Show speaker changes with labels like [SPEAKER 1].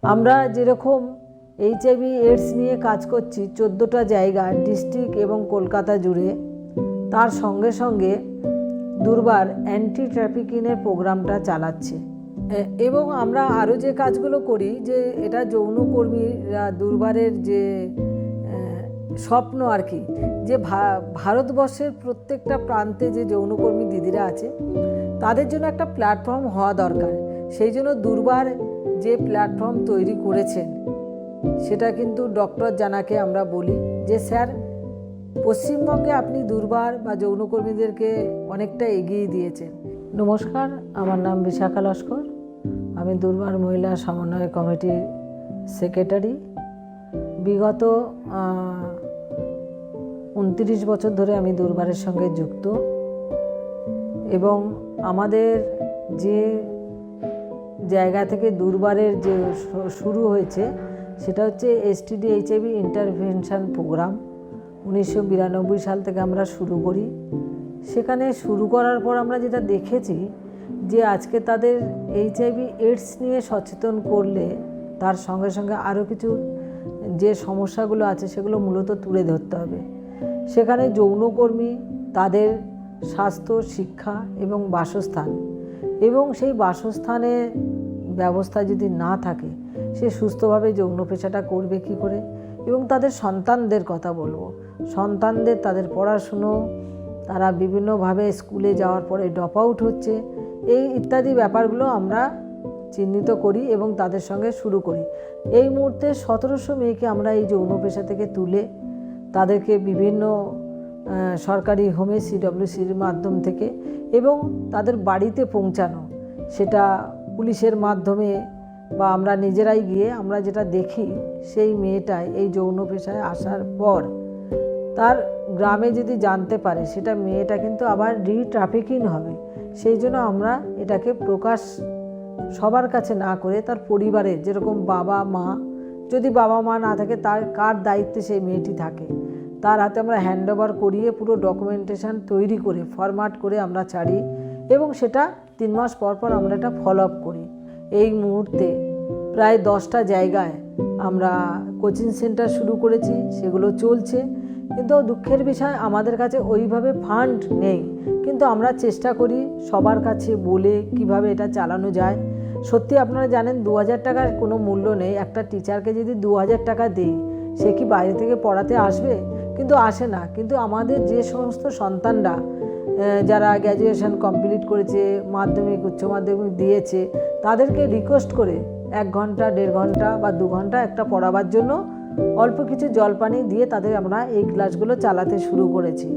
[SPEAKER 1] আমরা যেরকম HIV AIDS নিয়ে কাজ করছি 14টা জায়গা ডিস্ট্রিক্ট এবং কলকাতা জুড়ে, তার সঙ্গে সঙ্গে দুর্বার অ্যান্টি ট্রাফিকিংয়ের প্রোগ্রামটা চালাচ্ছে। এবং আমরা আরও যে কাজগুলো করি, যে এটা যৌনকর্মীরা দুর্বারের যে স্বপ্ন আর কি, যে ভারতবর্ষের প্রত্যেকটা প্রান্তে যে যৌনকর্মী দিদিরা আছে তাদের জন্য একটা প্ল্যাটফর্ম হওয়া দরকার। সেই জন্য দুর্বার যে প্ল্যাটফর্ম তৈরি করেছেন সেটা কিন্তু ডক্টর জানাকে আমরা বলি যে স্যার, পশ্চিমবঙ্গে আপনি দুর্বার বা যৌনকর্মীদেরকে অনেকটা এগিয়ে দিয়েছেন। নমস্কার, আমার নাম বিশাখা লস্কর। আমি দুর্বার মহিলা সমন্বয় কমিটির সেক্রেটারি। বিগত 29 বছর ধরে আমি দুর্বারের সঙ্গে যুক্ত এবং আমাদের যে জায়গা থেকে দুর্বারের যে শুরু হয়েছে সেটা হচ্ছে এসটিডি এইচআইভি ইন্টারভেনশন প্রোগ্রাম। 1992 সাল থেকে আমরা শুরু করি। সেখানে শুরু করার পর আমরা যেটা দেখেছি যে আজকে তাদের এইচআইভি এইডস নিয়ে সচেতন করলে তার সঙ্গে সঙ্গে আরও কিছু যে সমস্যাগুলো আছে সেগুলো মূলত তুলে ধরতে হবে। সেখানে যৌনকর্মী, তাদের স্বাস্থ্য, শিক্ষা এবং বাসস্থান, এবং সেই বাসস্থানে ব্যবস্থা যদি না থাকে সে সুস্থভাবে যৌন পেশাটা করবে কী করে, এবং তাদের সন্তানদের কথা বলবো। সন্তানদের তাদের পড়াশুনো, তারা বিভিন্নভাবে স্কুলে যাওয়ার পরে ড্রপ আউট হচ্ছে, এই ইত্যাদি ব্যাপারগুলো আমরা চিহ্নিত করি এবং তাদের সঙ্গে শুরু করি। এই মুহূর্তে 1700 মেয়েকে আমরা এই যৌন পেশা থেকে তুলে তাদেরকে বিভিন্ন সরকারি হোমে সিডব্লিউসির মাধ্যম থেকে এবং তাদের বাড়িতে পৌঁছানো, সেটা পুলিশের মাধ্যমে বা আমরা নিজেরাই গিয়ে আমরা যেটা দেখি, সেই মেয়েটাই এই যৌন পেশায় আসার পর তার গ্রামে যদি জানতে পারে সেটা মেয়েটা কিন্তু আবার ট্রাফিকিং হবে। সেই জন্য আমরা এটাকে প্রকাশ সবার কাছে না করে তার পরিবারের, যেরকম বাবা মা, যদি বাবা মা না থাকে তার কার দায়িত্বে সেই মেয়েটি থাকে তার হাতে আমরা হ্যান্ডওভার করিয়ে পুরো ডকুমেন্টেশন তৈরি করে ফরম্যাট করে আমরা ছাড়ি এবং সেটা 3 মাস পর পর আমরা এটা ফলো আপ করি। এই মুহূর্তে প্রায় 10টা জায়গায় আমরা কোচিং সেন্টার শুরু করেছি, সেগুলো চলছে। কিন্তু দুঃখের বিষয় আমাদের কাছে ওইভাবে ফান্ড নেই, কিন্তু আমরা চেষ্টা করি সবার কাছে বলে কিভাবে এটা চালানো যায়। সত্যি আপনারা জানেন 2000 টাকার কোনো মূল্য নেই। একটা টিচারকে যদি 2000 টাকা দেই, সে কি বাইরে থেকে পড়াতে আসবে? কিন্তু আসে না। কিন্তু আমাদের যে সমস্ত সন্তানরা যারা গ্র্যাজুয়েশন কমপ্লিট করেছে, মাধ্যমিক উচ্চ মাধ্যমিক দিয়েছে, তাদেরকে রিকোয়েস্ট করে 1 ঘন্টা 1.5 ঘন্টা বা 2 ঘন্টা একটা পড়াবার জন্য অল্প কিছু জলপানি দিয়ে তাদের আমরা এই ক্লাসগুলো চালাতে শুরু করেছি।